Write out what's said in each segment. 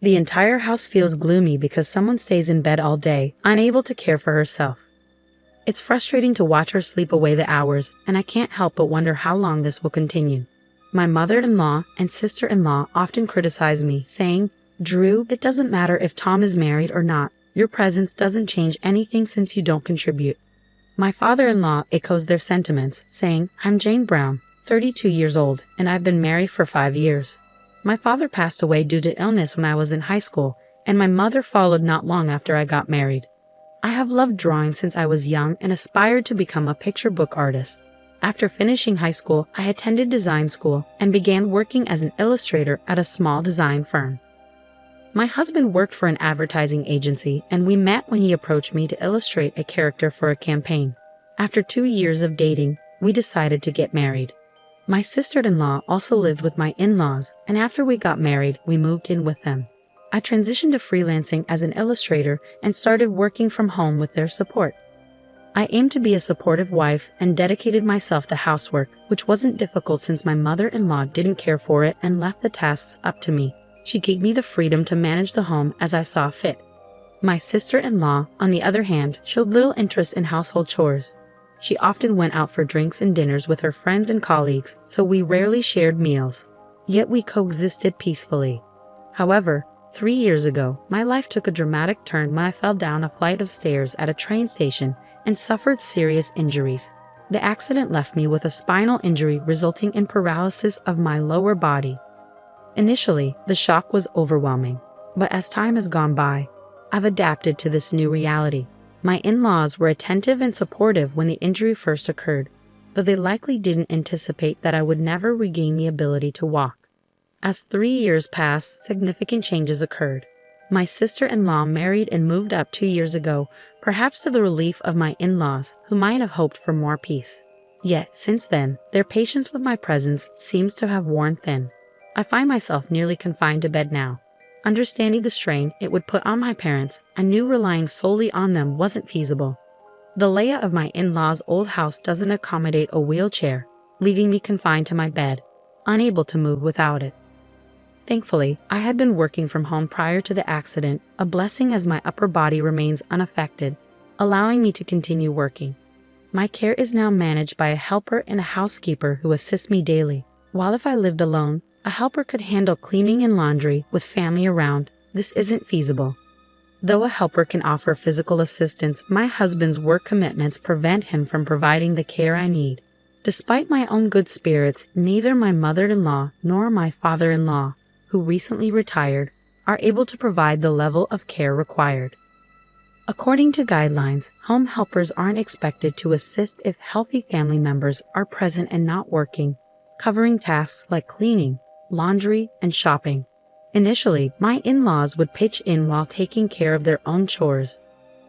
The entire house feels gloomy because someone stays in bed all day, unable to care for herself. It's frustrating to watch her sleep away the hours, and I can't help but wonder how long this will continue. My mother-in-law and sister-in-law often criticize me, saying, "Drew, it doesn't matter if Tom is married or not. Your presence doesn't change anything since you don't contribute." My father-in-law echoes their sentiments, saying, "I'm Jane Brown, 32 years old, and I've been married for 5 years. My father passed away due to illness when I was in high school, and my mother followed not long after I got married. I have loved drawing since I was young and aspired to become a picture book artist. After finishing high school, I attended design school and began working as an illustrator at a small design firm. My husband worked for an advertising agency, and we met when he approached me to illustrate a character for a campaign. After 2 years of dating, we decided to get married. My sister-in-law also lived with my in-laws, and after we got married, we moved in with them. I transitioned to freelancing as an illustrator and started working from home with their support. I aimed to be a supportive wife and dedicated myself to housework, which wasn't difficult since my mother-in-law didn't care for it and left the tasks up to me. She gave me the freedom to manage the home as I saw fit. My sister-in-law, on the other hand, showed little interest in household chores. She often went out for drinks and dinners with her friends and colleagues, so we rarely shared meals. Yet we coexisted peacefully. However, 3 years ago, my life took a dramatic turn when I fell down a flight of stairs at a train station and suffered serious injuries. The accident left me with a spinal injury resulting in paralysis of my lower body. Initially, the shock was overwhelming, but as time has gone by, I've adapted to this new reality. My in-laws were attentive and supportive when the injury first occurred, but they likely didn't anticipate that I would never regain the ability to walk. As 3 years passed, significant changes occurred. My sister-in-law married and moved up 2 years ago, perhaps to the relief of my in-laws, who might have hoped for more peace. Yet, since then, their patience with my presence seems to have worn thin. I find myself nearly confined to bed now. Understanding the strain it would put on my parents, I knew relying solely on them wasn't feasible. The layout of my in-laws' old house doesn't accommodate a wheelchair, leaving me confined to my bed, unable to move without it. Thankfully, I had been working from home prior to the accident, a blessing as my upper body remains unaffected, allowing me to continue working. My care is now managed by a helper and a housekeeper who assist me daily. While if I lived alone, a helper could handle cleaning and laundry with family around, this isn't feasible. Though a helper can offer physical assistance, my husband's work commitments prevent him from providing the care I need. Despite my own good spirits, neither my mother-in-law nor my father-in-law, who recently retired, are able to provide the level of care required. According to guidelines, home helpers aren't expected to assist if healthy family members are present and not working, covering tasks like cleaning, laundry, and shopping. Initially, my in-laws would pitch in while taking care of their own chores,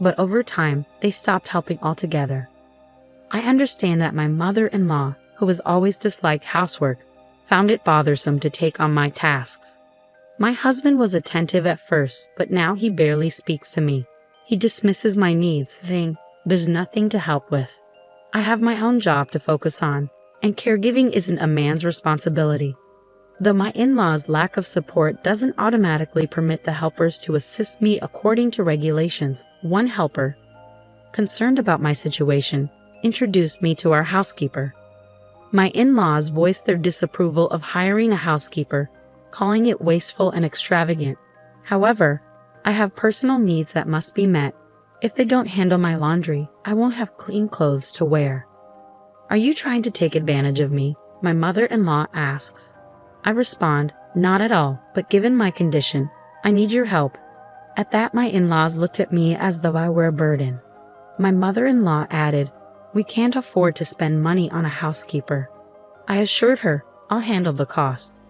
but over time, they stopped helping altogether. I understand that my mother-in-law, who has always disliked housework, found it bothersome to take on my tasks. My husband was attentive at first, but now he barely speaks to me. He dismisses my needs, saying, "There's nothing to help with. I have my own job to focus on, and caregiving isn't a man's responsibility." Though my in-laws' lack of support doesn't automatically permit the helpers to assist me according to regulations, one helper, concerned about my situation, introduced me to our housekeeper. My in-laws voiced their disapproval of hiring a housekeeper, calling it wasteful and extravagant. However, I have personal needs that must be met. If they don't handle my laundry, I won't have clean clothes to wear. "Are you trying to take advantage of me?" my mother-in-law asks. I respond, "Not at all, but given my condition, I need your help." At that, my in-laws looked at me as though I were a burden. My mother-in-law added, "We can't afford to spend money on a housekeeper." I assured her, "I'll handle the cost."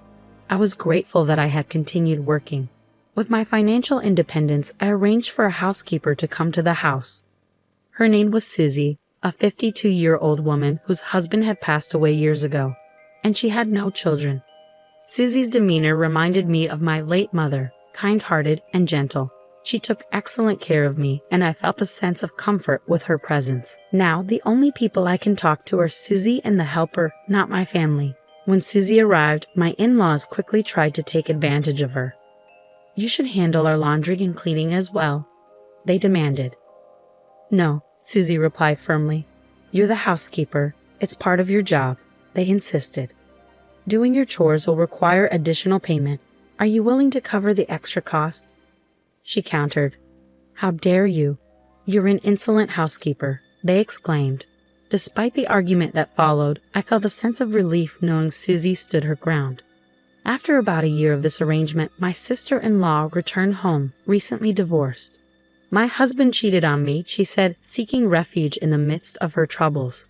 I was grateful that I had continued working. With my financial independence, I arranged for a housekeeper to come to the house. Her name was Susie, a 52-year-old woman whose husband had passed away years ago, and she had no children. Susie's demeanor reminded me of my late mother, kind-hearted and gentle. She took excellent care of me, and I felt a sense of comfort with her presence. Now, the only people I can talk to are Susie and the helper, not my family. When Susie arrived, my in-laws quickly tried to take advantage of her. You should handle our laundry and cleaning as well, they demanded. No, Susie replied firmly. You're the housekeeper. It's part of your job, they insisted. Doing your chores will require additional payment. Are you willing to cover the extra cost? She countered. How dare you? You're an insolent housekeeper, they exclaimed. Despite the argument that followed, I felt a sense of relief knowing Susie stood her ground. After about a year of this arrangement, my sister-in-law returned home, recently divorced. My husband cheated on me, she said, seeking refuge in the midst of her troubles.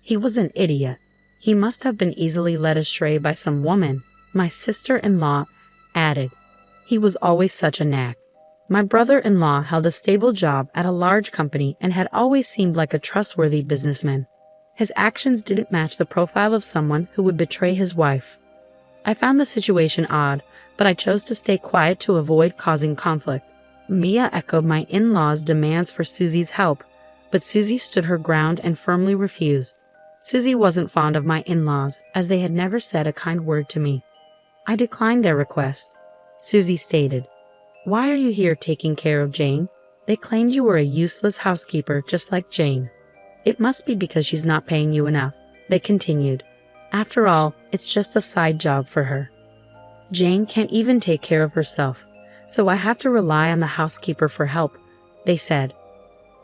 He was an idiot. He must have been easily led astray by some woman, my sister-in-law added. He was always such a nag. My brother-in-law held a stable job at a large company and had always seemed like a trustworthy businessman. His actions didn't match the profile of someone who would betray his wife. I found the situation odd, but I chose to stay quiet to avoid causing conflict. Mia echoed my in-laws' demands for Susie's help, but Susie stood her ground and firmly refused. Susie wasn't fond of my in-laws, as they had never said a kind word to me. I declined their request. Susie stated, Why are you here taking care of Jane? They claimed you were a useless housekeeper just like Jane. It must be because she's not paying you enough, they continued. After all, it's just a side job for her. Jane can't even take care of herself, so I have to rely on the housekeeper for help, they said.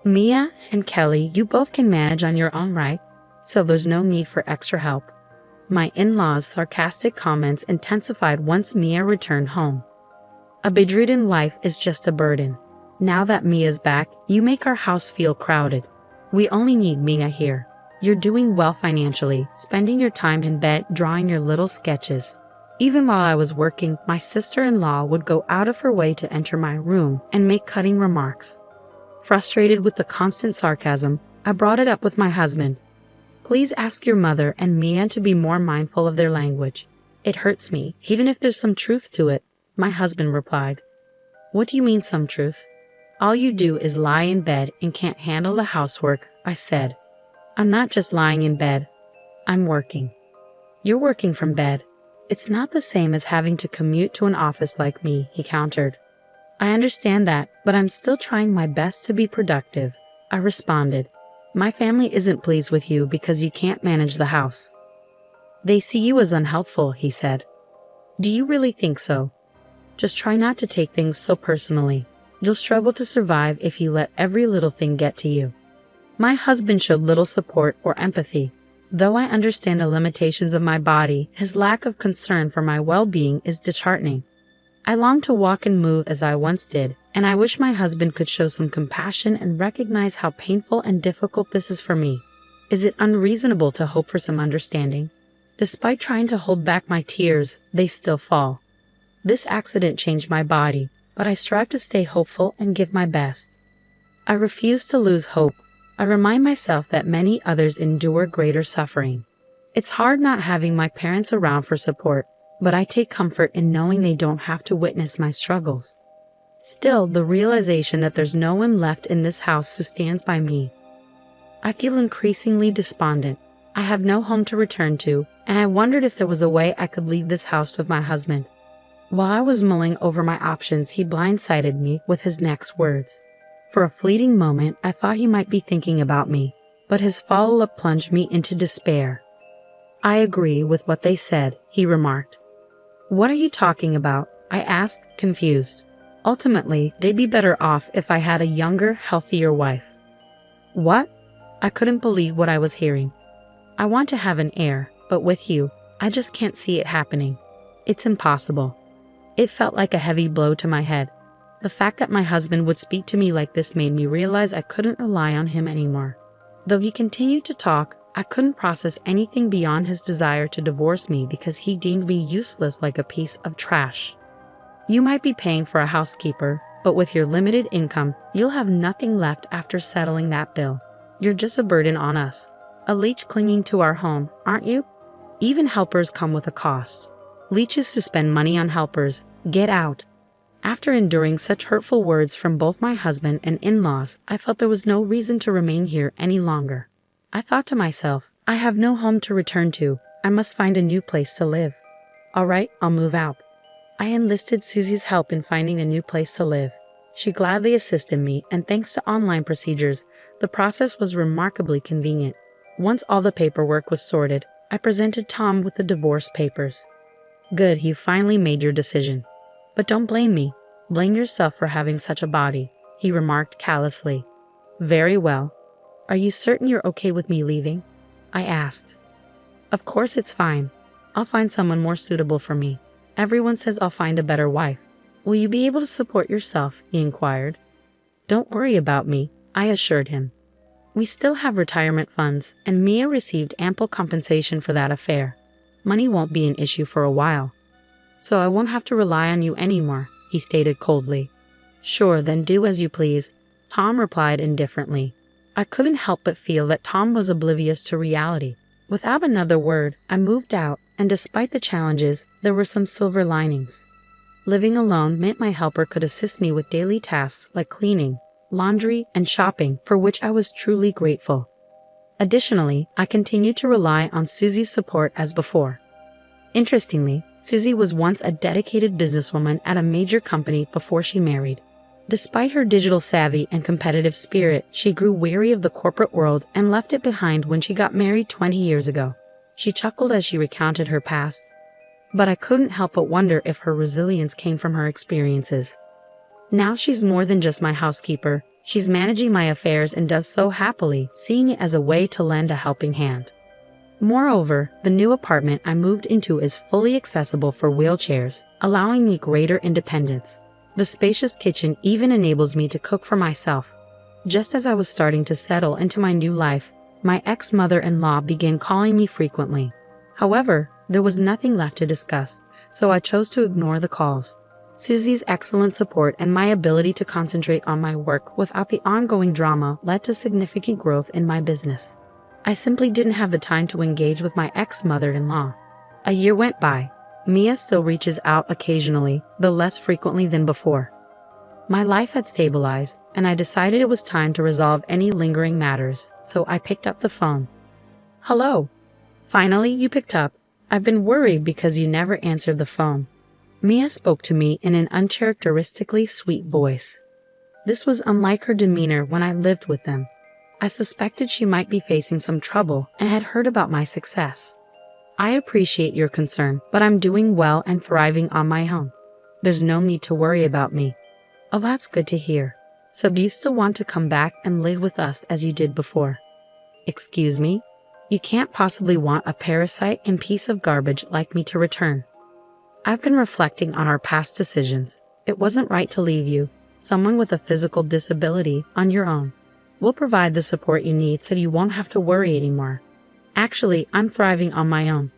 Mia and Kelly, you both can manage on your own, right? So there's no need for extra help. My in-laws' sarcastic comments intensified once Mia returned home. A bedridden wife is just a burden. Now that Mia's back, you make our house feel crowded. We only need Mia here. You're doing well financially, spending your time in bed drawing your little sketches. Even while I was working, my sister-in-law would go out of her way to enter my room and make cutting remarks. Frustrated with the constant sarcasm, I brought it up with my husband. Please ask your mother and Mia to be more mindful of their language. It hurts me, even if there's some truth to it, my husband replied. What do you mean some truth? All you do is lie in bed and can't handle the housework, I said. I'm not just lying in bed. I'm working. You're working from bed. It's not the same as having to commute to an office like me, he countered. I understand that, but I'm still trying my best to be productive, I responded. My family isn't pleased with you because you can't manage the house. They see you as unhelpful, he said. Do you really think so? Just try not to take things so personally. You'll struggle to survive if you let every little thing get to you. My husband showed little support or empathy. Though I understand the limitations of my body, his lack of concern for my well-being is disheartening. I long to walk and move as I once did, and I wish my husband could show some compassion and recognize how painful and difficult this is for me. Is it unreasonable to hope for some understanding? Despite trying to hold back my tears, they still fall. This accident changed my body, but I strive to stay hopeful and give my best. I refuse to lose hope. I remind myself that many others endure greater suffering. It's hard not having my parents around for support, but I take comfort in knowing they don't have to witness my struggles. Still, the realization that there's no one left in this house who stands by me. I feel increasingly despondent. I have no home to return to, and I wondered if there was a way I could leave this house with my husband. While I was mulling over my options, he blindsided me with his next words. For a fleeting moment, I thought he might be thinking about me, but his follow-up plunged me into despair. I agree with what they said, he remarked. What are you talking about? I asked, confused. Ultimately, they'd be better off if I had a younger, healthier wife. What? I couldn't believe what I was hearing. I want to have an heir, but with you, I just can't see it happening. It's impossible. It felt like a heavy blow to my head. The fact that my husband would speak to me like this made me realize I couldn't rely on him anymore. Though he continued to talk, I couldn't process anything beyond his desire to divorce me because he deemed me useless like a piece of trash. You might be paying for a housekeeper, but with your limited income, you'll have nothing left after settling that bill. You're just a burden on us. A leech clinging to our home, aren't you? Even helpers come with a cost. Leeches who spend money on helpers, get out. After enduring such hurtful words from both my husband and in-laws, I felt there was no reason to remain here any longer. I thought to myself, I have no home to return to. I must find a new place to live. All right, I'll move out. I enlisted Susie's help in finding a new place to live. She gladly assisted me, and thanks to online procedures, the process was remarkably convenient. Once all the paperwork was sorted, I presented Tom with the divorce papers. Good, you finally made your decision. But don't blame me. Blame yourself for having such a body, he remarked callously. Very well. Are you certain you're okay with me leaving? I asked. Of course it's fine. I'll find someone more suitable for me. Everyone says I'll find a better wife. Will you be able to support yourself? He inquired. Don't worry about me, I assured him. We still have retirement funds, and Mia received ample compensation for that affair. Money won't be an issue for a while. So I won't have to rely on you anymore, he stated coldly. Sure, then do as you please, Tom replied indifferently. I couldn't help but feel that Tom was oblivious to reality. Without another word, I moved out, and despite the challenges, there were some silver linings. Living alone meant my helper could assist me with daily tasks like cleaning, laundry, and shopping, for which I was truly grateful. Additionally, I continued to rely on Susie's support as before. Interestingly, Susie was once a dedicated businesswoman at a major company before she married. Despite her digital savvy and competitive spirit, she grew weary of the corporate world and left it behind when she got married 20 years ago. She chuckled as she recounted her past. But I couldn't help but wonder if her resilience came from her experiences. Now she's more than just my housekeeper. She's managing my affairs and does so happily, seeing it as a way to lend a helping hand. Moreover, the new apartment I moved into is fully accessible for wheelchairs, allowing me greater independence. The spacious kitchen even enables me to cook for myself. Just as I was starting to settle into my new life, my ex-mother-in-law began calling me frequently. However, there was nothing left to discuss, so I chose to ignore the calls. Susie's excellent support and my ability to concentrate on my work without the ongoing drama led to significant growth in my business. I simply didn't have the time to engage with my ex-mother-in-law. A year went by. Mia still reaches out occasionally, though less frequently than before. My life had stabilized, and I decided it was time to resolve any lingering matters, so I picked up the phone. Hello. Finally, you picked up. I've been worried because you never answered the phone. Mia spoke to me in an uncharacteristically sweet voice. This was unlike her demeanor when I lived with them. I suspected she might be facing some trouble and had heard about my success. I appreciate your concern, but I'm doing well and thriving on my own. There's no need to worry about me. Oh, that's good to hear. So do you still want to come back and live with us as you did before? Excuse me? You can't possibly want a parasite and piece of garbage like me to return. I've been reflecting on our past decisions. It wasn't right to leave you, someone with a physical disability, on your own. We'll provide the support you need so you won't have to worry anymore. Actually, I'm thriving on my own.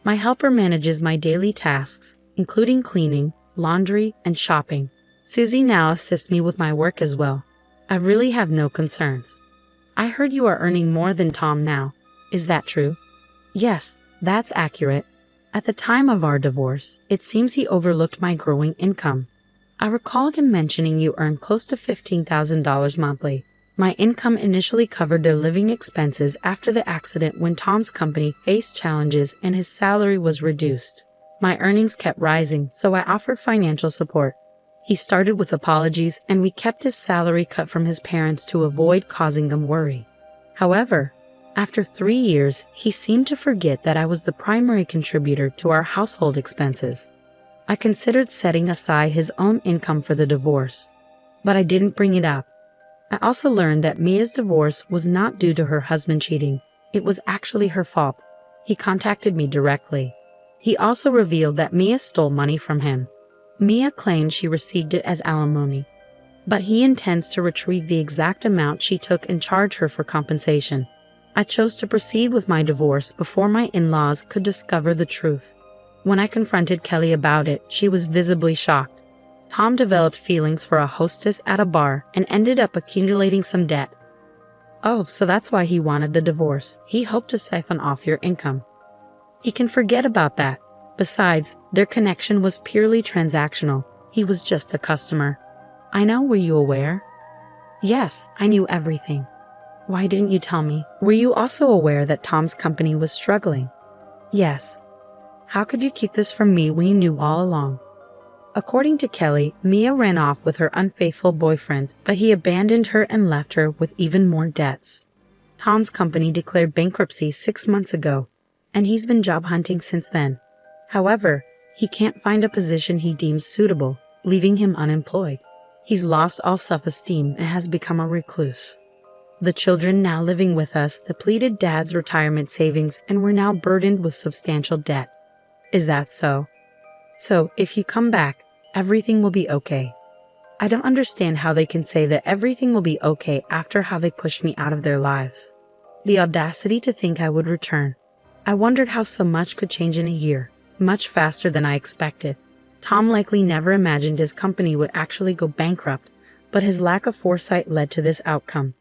My helper manages my daily tasks, including cleaning, laundry, and shopping. Susie now assists me with my work as well. I really have no concerns. I heard you are earning more than Tom now. Is that true? Yes, that's accurate. At the time of our divorce, it seems he overlooked my growing income. I recall him mentioning you earn close to $15,000 monthly. My income initially covered their living expenses after the accident when Tom's company faced challenges and his salary was reduced. My earnings kept rising, so I offered financial support. He started with apologies, and we kept his salary cut from his parents to avoid causing them worry. However, after 3 years, he seemed to forget that I was the primary contributor to our household expenses. I considered setting aside his own income for the divorce, but I didn't bring it up. I also learned that Mia's divorce was not due to her husband cheating. It was actually her fault. He contacted me directly. He also revealed that Mia stole money from him. Mia claimed she received it as alimony, but he intends to retrieve the exact amount she took and charge her for compensation. I chose to proceed with my divorce before my in-laws could discover the truth. When I confronted Kelly about it, she was visibly shocked. Tom developed feelings for a hostess at a bar and ended up accumulating some debt. Oh, so that's why he wanted the divorce. He hoped to siphon off your income. He can forget about that. Besides, their connection was purely transactional. He was just a customer. I know, were you aware? Yes, I knew everything. Why didn't you tell me? Were you also aware that Tom's company was struggling? Yes. How could you keep this from me when you knew all along? According to Kelly, Mia ran off with her unfaithful boyfriend, but he abandoned her and left her with even more debts. Tom's company declared bankruptcy 6 months ago, and he's been job hunting since then. However, he can't find a position he deems suitable, leaving him unemployed. He's lost all self-esteem and has become a recluse. The children now living with us depleted Dad's retirement savings and we're now burdened with substantial debt. Is that so? So, if you come back, everything will be okay. I don't understand how they can say that everything will be okay after how they pushed me out of their lives. The audacity to think I would return. I wondered how so much could change in a year, much faster than I expected. Tom likely never imagined his company would actually go bankrupt, but his lack of foresight led to this outcome.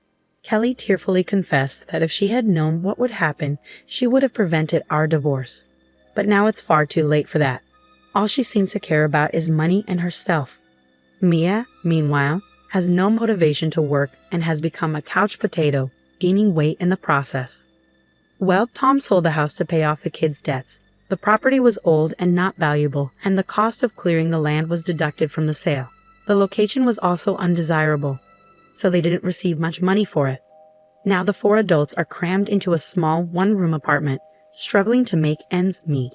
Kelly tearfully confessed that if she had known what would happen, she would have prevented our divorce. But now it's far too late for that. All she seems to care about is money and herself. Mia, meanwhile, has no motivation to work and has become a couch potato, gaining weight in the process. Well, Tom sold the house to pay off the kids' debts. The property was old and not valuable, and the cost of clearing the land was deducted from the sale. The location was also undesirable, so they didn't receive much money for it. Now the 4 adults are crammed into a small one-room apartment, struggling to make ends meet.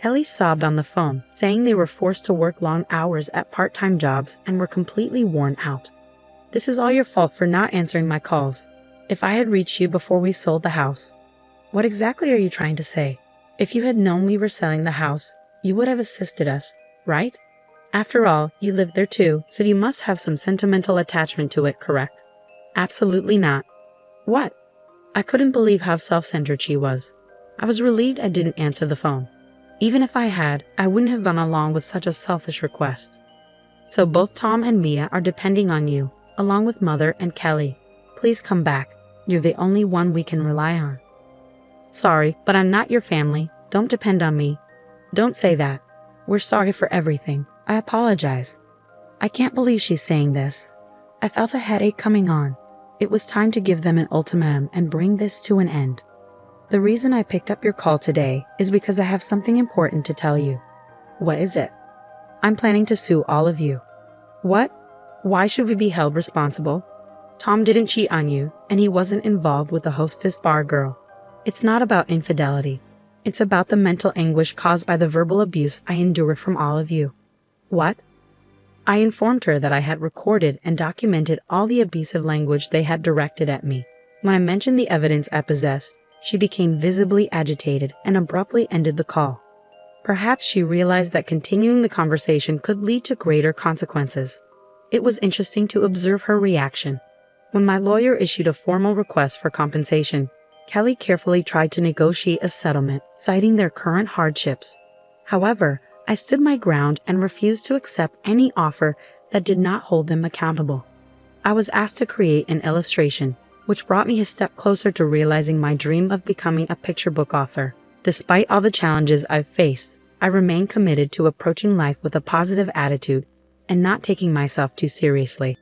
Kelly sobbed on the phone, saying they were forced to work long hours at part-time jobs and were completely worn out. This is all your fault for not answering my calls. If I had reached you before we sold the house. What exactly are you trying to say? If you had known we were selling the house, you would have assisted us, right? After all, you lived there too, so you must have some sentimental attachment to it, correct? Absolutely not. What? I couldn't believe how self-centered she was. I was relieved I didn't answer the phone. Even if I had, I wouldn't have gone along with such a selfish request. So both Tom and Mia are depending on you, along with Mother and Kelly. Please come back. You're the only one we can rely on. Sorry, but I'm not your family. Don't depend on me. Don't say that. We're sorry for everything. I apologize. I can't believe she's saying this. I felt a headache coming on. It was time to give them an ultimatum and bring this to an end. The reason I picked up your call today is because I have something important to tell you. What is it? I'm planning to sue all of you. What? Why should we be held responsible? Tom didn't cheat on you, and he wasn't involved with the hostess bar girl. It's not about infidelity. It's about the mental anguish caused by the verbal abuse I endured from all of you. What? I informed her that I had recorded and documented all the abusive language they had directed at me. When I mentioned the evidence I possessed, she became visibly agitated and abruptly ended the call. Perhaps she realized that continuing the conversation could lead to greater consequences. It was interesting to observe her reaction. When my lawyer issued a formal request for compensation, Kelly carefully tried to negotiate a settlement, citing their current hardships. However, I stood my ground and refused to accept any offer that did not hold them accountable. I was asked to create an illustration, which brought me a step closer to realizing my dream of becoming a picture book author. Despite all the challenges I've faced, I remain committed to approaching life with a positive attitude and not taking myself too seriously.